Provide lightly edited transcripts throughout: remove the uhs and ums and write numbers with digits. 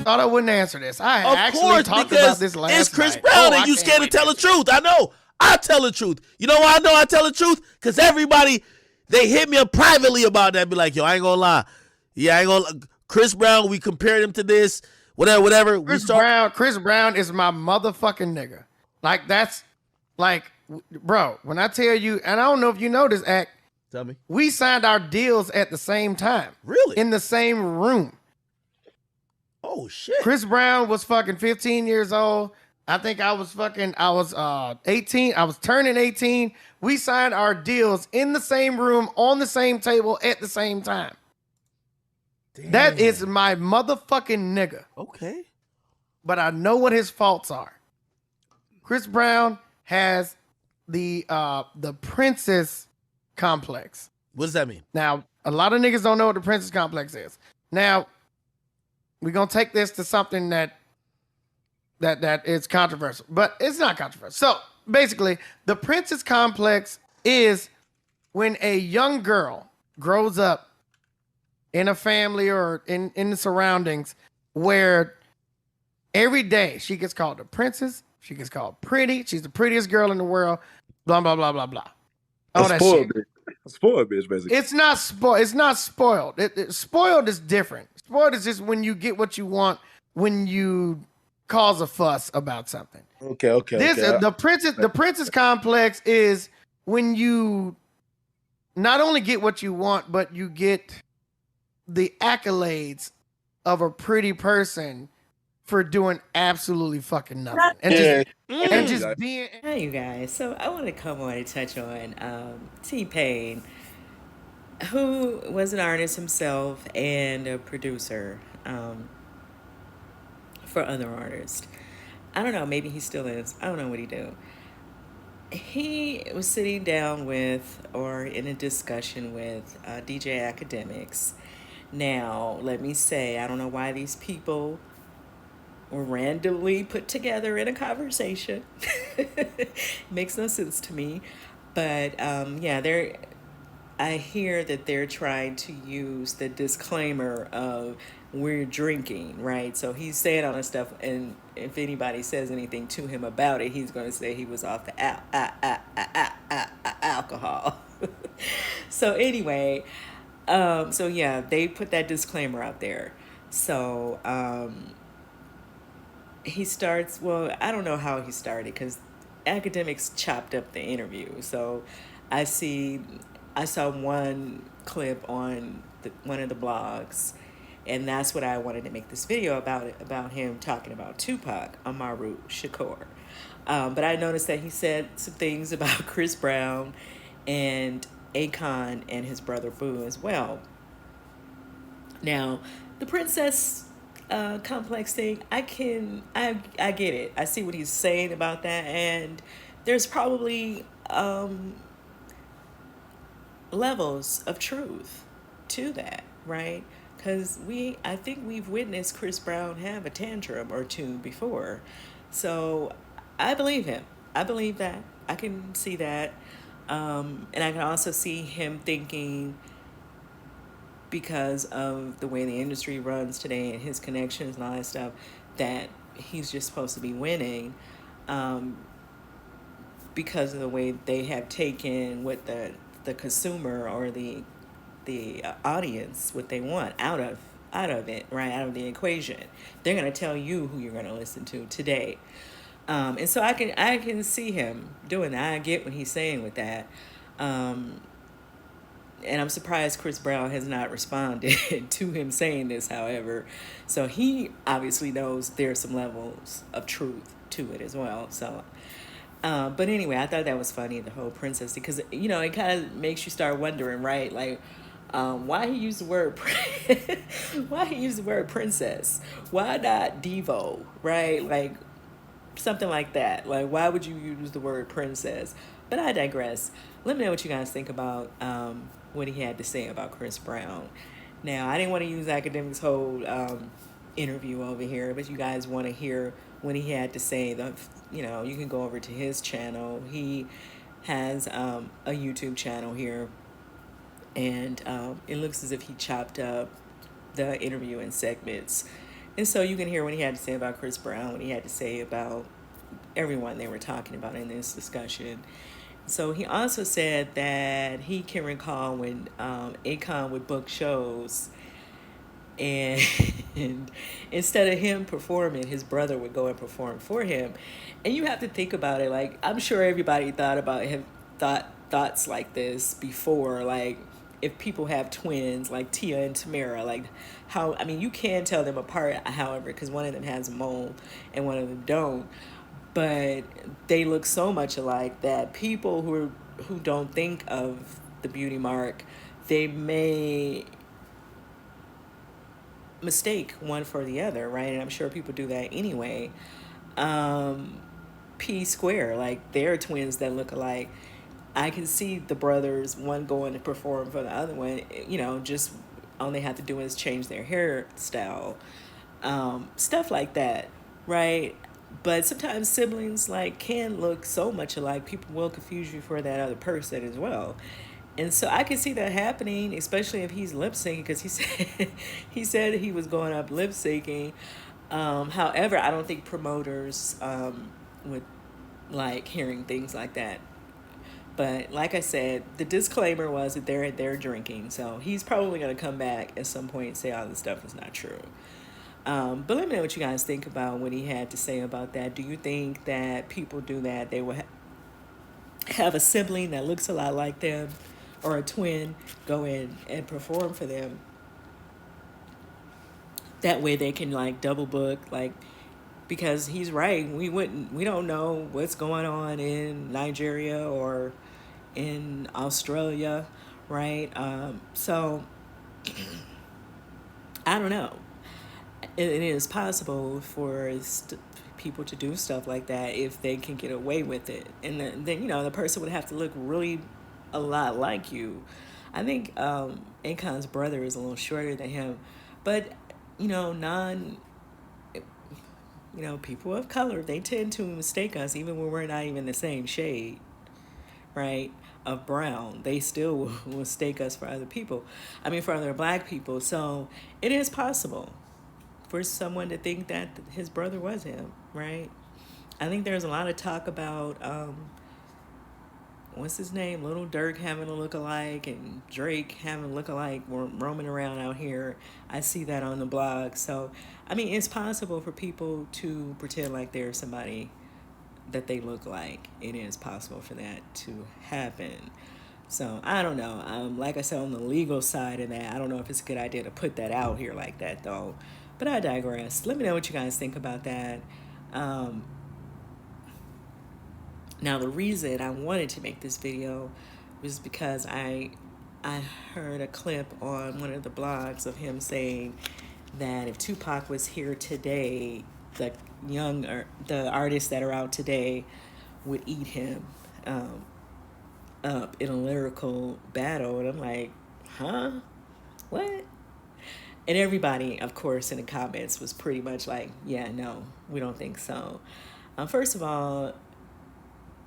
thought I wouldn't answer this. I Of actually course, talked because about this last it's Chris night. Brown I and you can't scared to wait tell the answer truth. I know. I tell the truth. You know why I know I tell the truth? Because everybody, they hit me up privately about that. Be like, yo, I ain't gonna lie. Yeah, I ain't gonna. Chris Brown, we compared him to this, whatever. Chris Brown is my motherfucking nigga. Like, that's like, bro, when I tell you, and I don't know if you know this, Act, Tell me. we signed our deals at the same time. Really? In the same room. Oh, shit. Chris Brown was fucking 15 years old. I think I was 18. I was turning 18. We signed our deals in the same room, on the same table, at the same time. Damn. That is my motherfucking nigga. Okay. But I know what his faults are. Chris Brown has the princess complex. What does that mean? Now, a lot of niggas don't know what the princess complex is. Now, we're gonna take this to something that is controversial, but it's not controversial. So basically, the princess complex is when a young girl grows up in a family or in the surroundings where every day she gets called a princess, she gets called pretty, she's the prettiest girl in the world, blah, blah, blah, blah, blah. All that shit. A spoiled bitch, basically. It's not spoiled. It's not spoiled. Spoiled is different. Spoiled is just when you get what you want, when you cause a fuss about something. Okay. The princess complex is when you not only get what you want, but you get the accolades of a pretty person for doing absolutely fucking nothing. And just being. Hi, you guys. So I want to come on and touch on T-Pain, who was an artist himself and a producer for other artists. I don't know, maybe he still is. I don't know what he do. He was sitting down with, or in a discussion with, DJ Akademiks. Now, let me say, I don't know why these people were randomly put together in a conversation. Makes no sense to me. But yeah, I hear that they're trying to use the disclaimer of we're drinking, right? So he's saying all this stuff, and if anybody says anything to him about it, he's going to say he was off the alcohol. So anyway, so yeah, they put that disclaimer out there. So he starts, well, I don't know how he started because Akademiks chopped up the interview. So I saw one clip on one of the blogs, and that's what I wanted to make this video about him talking about Tupac, Amaru Shakur. But I noticed that he said some things about Chris Brown and Akon and his brother Boo as well. Now, the princess complex thing, I get it. I see what he's saying about that, and there's probably levels of truth to that, right? Because I think we've witnessed Chris Brown have a tantrum or two before. So I believe him. I believe that. I can see that. And I can also see him thinking, because of the way the industry runs today and his connections and all that stuff, that he's just supposed to be winning because of the way they have taken what the consumer or the audience, what they want out of it, right, out of the equation. They're going to tell you who you're going to listen to today. And so I can see him doing that. I get what he's saying with that. And I'm surprised Chris Brown has not responded to him saying this, however. So he obviously knows there's some levels of truth to it as well. So, but anyway, I thought that was funny, the whole princess, because, you know, it kind of makes you start wondering, right? Like, why he used the word princess? Why not Devo, right? Like, something like that. Like, why would you use the word princess? But I digress. Let me know what you guys think about what he had to say about Chris Brown. Now, I didn't want to use Akademiks' whole interview over here, but you guys want to hear what he had to say. You can go over to his channel. He has a YouTube channel here, and it looks as if he chopped up the interview in segments. And so you can hear what he had to say about Chris Brown, what he had to say about everyone they were talking about in this discussion. So he also said that he can recall when Akon would book shows, and instead of him performing, his brother would go and perform for him. And you have to think about it. Like, I'm sure everybody thought about him, thoughts like this before. Like, if people have twins, like Tia and Tamara, like how, I mean, you can tell them apart, however, because one of them has a mole and one of them don't. But they look so much alike that people who don't think of the beauty mark, they may mistake one for the other, right? And I'm sure people do that anyway. P Square, like they're twins that look alike. I can see the brothers, one going to perform for the other one, just all they have to do is change their hairstyle, stuff like that, right? But sometimes siblings like can look so much alike, people will confuse you for that other person as well. And so I can see that happening, especially if he's lip syncing, because he said he was going up lip syncing. However, I don't think promoters would like hearing things like that. But like I said, the disclaimer was that they're drinking, so he's probably going to come back at some point and say all this stuff is not true. But let me know what you guys think about what he had to say about that. Do you think that people do that? They will have a sibling that looks a lot like them, or a twin, go in and perform for them. That way they can like double book, like, because he's right. We don't know what's going on in Nigeria or in Australia, right? So I don't know. It is possible for people to do stuff like that if they can get away with it, and then the person would have to look really a lot like you. I think Akon's brother is a little shorter than him, but non people of color, they tend to mistake us even when we're not even the same shade, right, of brown. They still will mistake us for other people. I mean, for other black people. So it is possible for someone to think that his brother was him, right? I think there's a lot of talk about what's his name, Little Dirk having a look-alike and Drake having a look-alike roaming around out here. I see that on the blog. So I mean, it's possible for people to pretend like they're somebody that they look like. It is possible for that to happen. So I don't know. Like I said, on the legal side of that, I don't know if it's a good idea to put that out here like that, though. But I digress. Let me know what you guys think about that. Now, the reason I wanted to make this video was because I heard a clip on one of the blogs of him saying that if Tupac was here today, the artists that are out today would eat him up in a lyrical battle. And I'm like, huh? What? And everybody, of course, in the comments was pretty much like, yeah, no, we don't think so. First of all,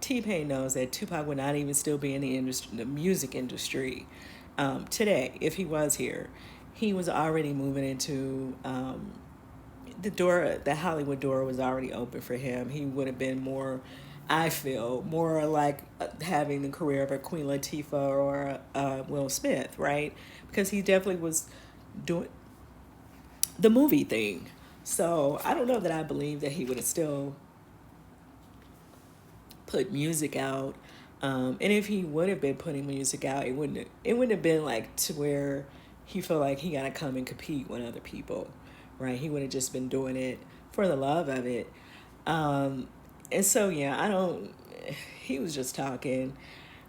T-Pain knows that Tupac would not even still be in the music industry today if he was here. He was already moving into the Hollywood door was already open for him. He would have been more, I feel, more like having the career of a Queen Latifah or Will Smith, right? Because he definitely was doing the movie thing. So I don't know that I believe that he would have still put music out. And if he would have been putting music out, it wouldn't have been like to where he felt like he got to come and compete with other people, right? He would have just been doing it for the love of it. And so, yeah, he was just talking,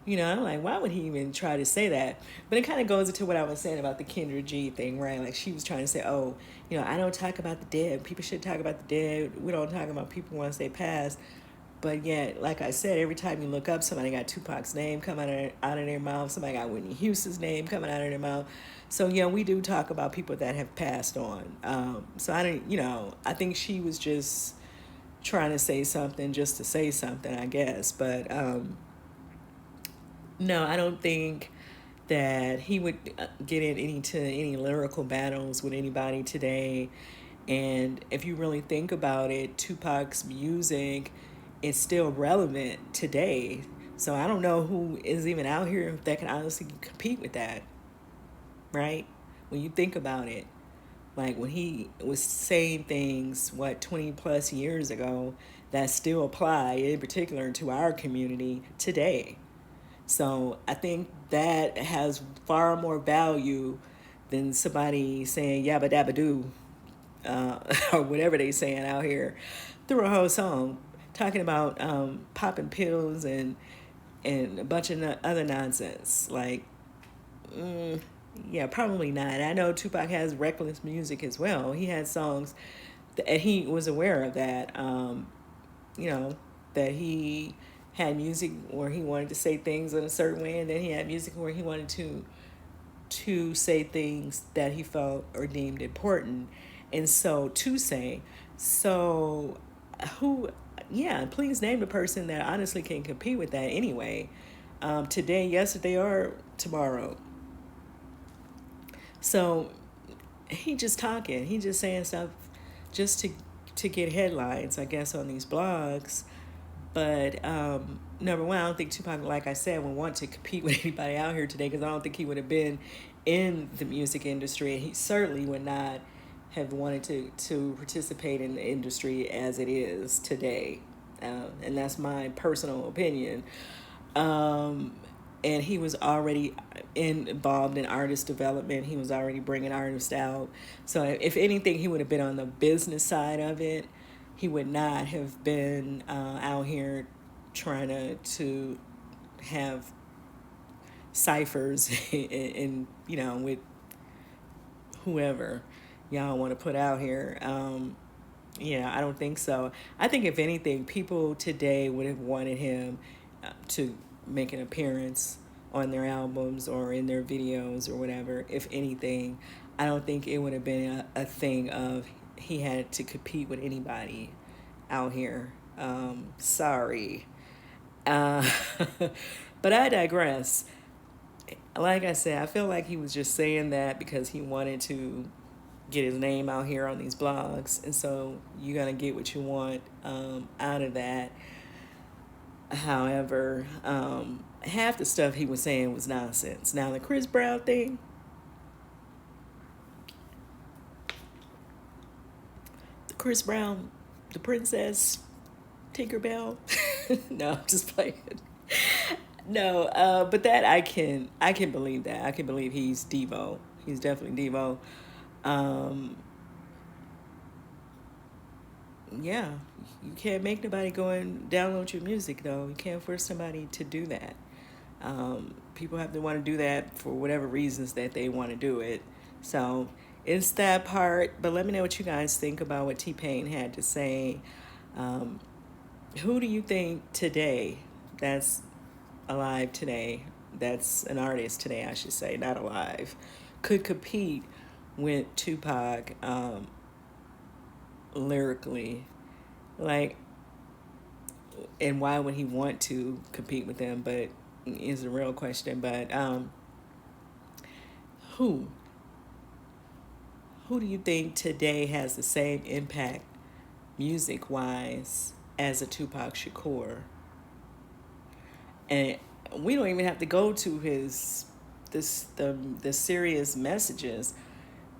I'm like, why would he even try to say that? But it kind of goes into what I was saying about the Kendra G thing, right? Like she was trying to say, oh, I don't talk about the dead. People should talk about the dead. We don't talk about people once they pass. But yet, like I said, every time you look up, somebody got Tupac's name coming out of their mouth. Somebody got Whitney Houston's name coming out of their mouth. So, we do talk about people that have passed on. So I think she was just trying to say something just to say something, I guess. But no, I don't think that he would get into any lyrical battles with anybody today. And if you really think about it, Tupac's music is still relevant today. So I don't know who is even out here that can honestly compete with that, right? When you think about it, like when he was saying things, 20 plus years ago, that still apply, in particular to our community today. So I think that has far more value than somebody saying yabba dabba doo, or whatever they saying out here through a whole song talking about popping pills and a bunch of other nonsense. Like, yeah, probably not. I know Tupac has reckless music as well. He had songs and he was aware of that. You know, that he had music where he wanted to say things in a certain way, and then he had music where he wanted to say things that he felt or deemed important. And so to say, so who, yeah, please name the person that honestly can compete with that anyway. Today, yesterday, or tomorrow. So he just talking, he just saying stuff just to get headlines, I guess, on these blogs. But number one, I don't think Tupac, like I said, would want to compete with anybody out here today, because I don't think he would have been in the music industry. And he certainly would not have wanted to participate in the industry as it is today. And that's my personal opinion. And he was already involved in artist development. He was already bringing artists out. So if anything, he would have been on the business side of it. He would not have been out here trying to have ciphers and with whoever y'all want to put out here. Yeah, I don't think so. I think if anything, people today would have wanted him to make an appearance on their albums or in their videos or whatever. If anything, I don't think it would have been a thing of he had to compete with anybody out here. Sorry. Uh, but I digress. Like I said, I feel like he was just saying that because he wanted to get his name out here on these blogs. And so you're going to get what you want out of that. However, half the stuff he was saying was nonsense. Now, the Chris Brown thing, Chris Brown, the princess, Tinkerbell. No, I'm just playing. No, but that I can believe that. I can believe he's Devo. He's definitely Devo. Um, yeah, you can't make nobody go and download your music though. You can't force somebody to do that. People have to want to do that for whatever reasons that they want to do it. So it's that part. But let me know what you guys think about what T-Pain had to say. Um, who do you think today that's alive today, that's an artist today, I should say, not alive, could compete with Tupac lyrically? Like, and why would he want to compete with them? But is a real question. But who who do you think today has the same impact music wise as a Tupac Shakur? And we don't even have to go to his the serious messages,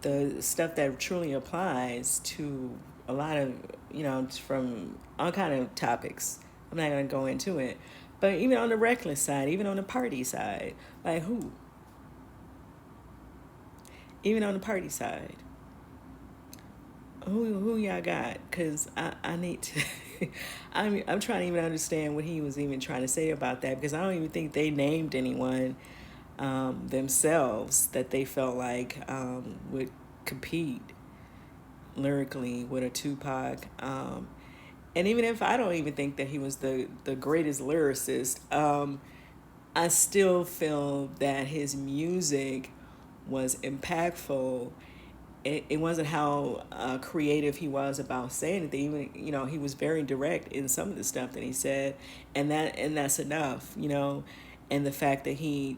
the stuff that truly applies to a lot of, from all kind of topics. I'm not gonna go into it, but even on the reckless side, even on the party side, like who? Even on the party side, who y'all got? Cause I need to. I'm trying to even understand what he was even trying to say about that, because I don't even think they named anyone themselves that they felt like would compete lyrically with a Tupac. And even if I don't even think that he was the greatest lyricist, I still feel that his music was impactful. It wasn't how creative he was about saying it. Even, he was very direct in some of the stuff that he said, and that's enough. And the fact that he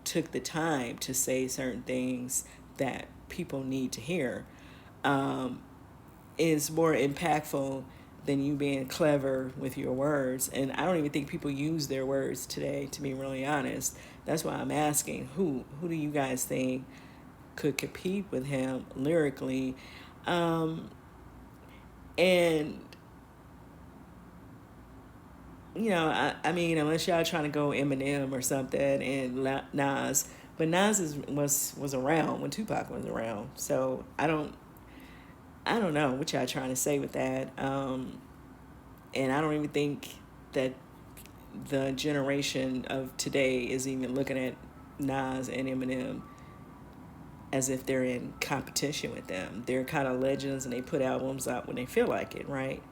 took the time to say certain things that people need to hear. is more impactful than you being clever with your words. And I don't even think people use their words today, to be really honest. That's why I'm asking, who do you guys think could compete with him lyrically? And you know, I mean, unless y'all trying to go Eminem or something and Nas, but Nas was around when Tupac was around, so I don't know what y'all trying to say with that. And I don't even think that the generation of today is even looking at Nas and Eminem as if they're in competition with them. They're kind of legends and they put albums out when they feel like it, right?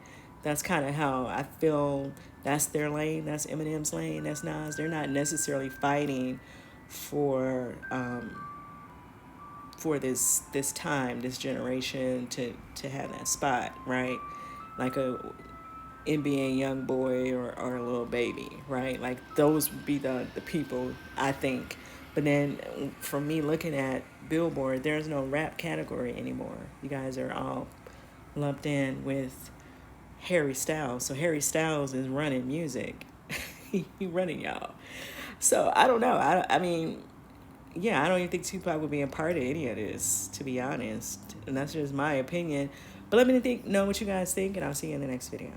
That's kind of how I feel. That's their lane. That's Eminem's lane. That's Nas. They're not necessarily fighting for this time, this generation to have that spot, right? Like a NBA young boy or a little baby, right? Like those would be the people I think. But then for me looking at Billboard, there's no rap category anymore. You guys are all lumped in with Harry Styles. So Harry Styles is running music. He running y'all. So I don't know. I mean, yeah, I don't even think Tupac would be a part of any of this, to be honest. And that's just my opinion. But let me know what you guys think, and I'll see you in the next video.